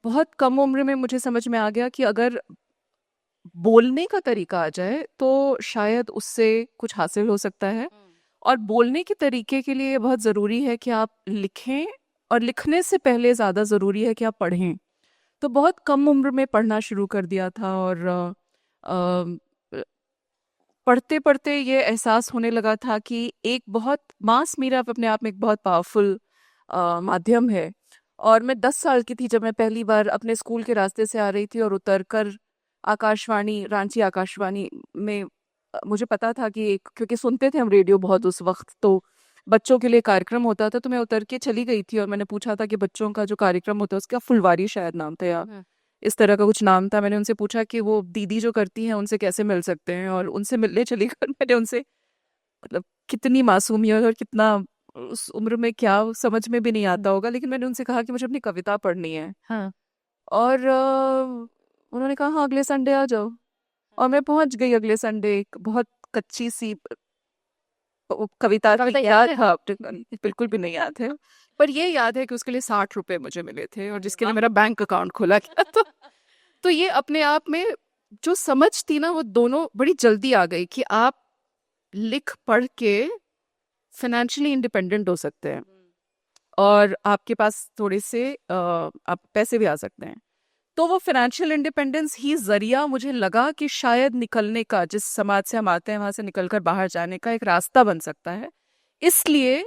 बहुत कम उम्र में मुझे समझ में आ गया कि अगर बोलने का तरीका आ जाए तो शायद उससे कुछ हासिल हो सकता है। और बोलने के तरीके के लिए बहुत ज़रूरी है कि आप लिखें, और लिखने से पहले ज़्यादा ज़रूरी है कि आप पढ़ें। तो बहुत कम उम्र में पढ़ना शुरू कर दिया था, और पढ़ते पढ़ते ये एहसास होने लगा था कि एक बहुत मास मीडिया अपने आप में एक बहुत पावरफुल माध्यम है। और मैं 10 साल की थी जब मैं पहली बार अपने स्कूल के रास्ते से आ रही थी और उतरकर आकाशवाणी, रांची आकाशवाणी में मुझे पता था कि क्योंकि सुनते थे हम रेडियो बहुत उस वक्त, तो बच्चों के लिए कार्यक्रम होता था, तो मैं उतर के चली गई थी और मैंने पूछा था कि बच्चों का जो कार्यक्रम होता है उसका फुलवारी शायद नाम था, या इस तरह का कुछ नाम था। मैंने उनसे पूछा कि वो दीदी जो करती हैं उनसे कैसे मिल सकते हैं, और उनसे मिलने चली गई। मैंने उनसे, मतलब कितनी मासूमियत और कितना उस उम्र में क्या समझ में भी नहीं आता होगा, लेकिन मैंने उनसे कहा कि मुझे अपनी कविता पढ़नी है। हाँ। और उन्होंने कहा हाँ अगले संडे आ जाओ। और मैं पहुंच गई अगले संडे। एक बहुत कच्ची सी कविता कविता थी, याद याद है? था बिल्कुल भी नहीं याद है। पर ये याद है कि उसके लिए 60 रुपए मुझे मिले थे, और जिसके लिए मेरा बैंक अकाउंट खोला गया। तो ये अपने आप में जो समझ थी ना, वो दोनों बड़ी जल्दी आ गई कि आप लिख पढ़ के फाइनेंशियली इंडिपेंडेंट हो सकते हैं, और आपके पास थोड़े से आप पैसे भी आ सकते हैं। तो वो फाइनेंशियल इंडिपेंडेंस ही जरिया मुझे लगा कि शायद निकलने का, जिस समाज से हम आते हैं वहां से निकलकर बाहर जाने का एक रास्ता बन सकता है। इसलिए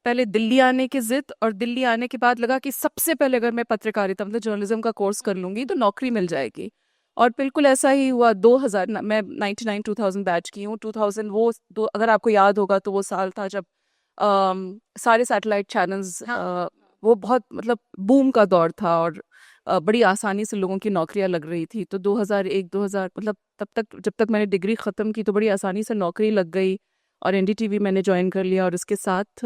पहले दिल्ली आने की जिद, और दिल्ली आने के बाद लगा कि सबसे पहले अगर मैं पत्रकारिता मतलब जर्नलिज्म का कोर्स कर लूंगी तो नौकरी मिल जाएगी। और बिल्कुल ऐसा ही हुआ। 2000, मैं 99 2000 बैच की हूँ। 2000 वो अगर आपको याद होगा तो वो साल था जब सारे सैटेलाइट चैनल्स, हाँ। वो बहुत मतलब बूम का दौर था, और बड़ी आसानी से लोगों की नौकरियां लग रही थी। तो 2001 2000 मतलब तब तक, जब तक मैंने डिग्री ख़त्म की, तो बड़ी आसानी से नौकरी लग गई, और एनडीटीवी मैंने ज्वाइन कर लिया। और इसके साथ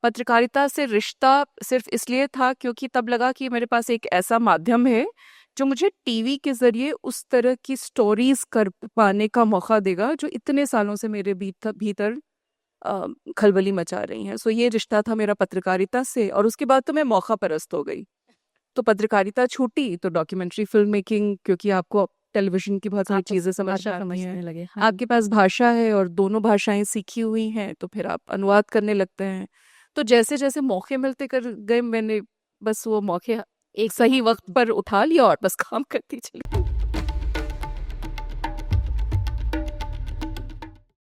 पत्रकारिता से रिश्ता सिर्फ इसलिए था क्योंकि तब लगा कि मेरे पास एक ऐसा माध्यम है जो मुझे टीवी के जरिए उस तरह की स्टोरीज कर पाने का मौका देगा जो इतने सालों से मेरे भीतर भीतर खलबली मचा रही हैं। सो ये रिश्ता था मेरा पत्रकारिता से, और उसके बाद तो मैं मौका परस्त हो गई। तो पत्रकारिता छूटी तो डॉक्यूमेंट्री फिल्म मेकिंग, क्योंकि आपको टेलीविजन की बहुत सारी आप तो चीज़ें समझ भाषा में आती हैं, समझने लगे। हाँ। आपके पास भाषा है और दोनों भाषाएं सीखी हुई हैं, तो फिर आप अनुवाद करने लगते हैं। तो जैसे जैसे मौके मिलते कर गए, मैंने बस वो मौके एक सही वक्त पर उठा लिया और बस काम करती चली।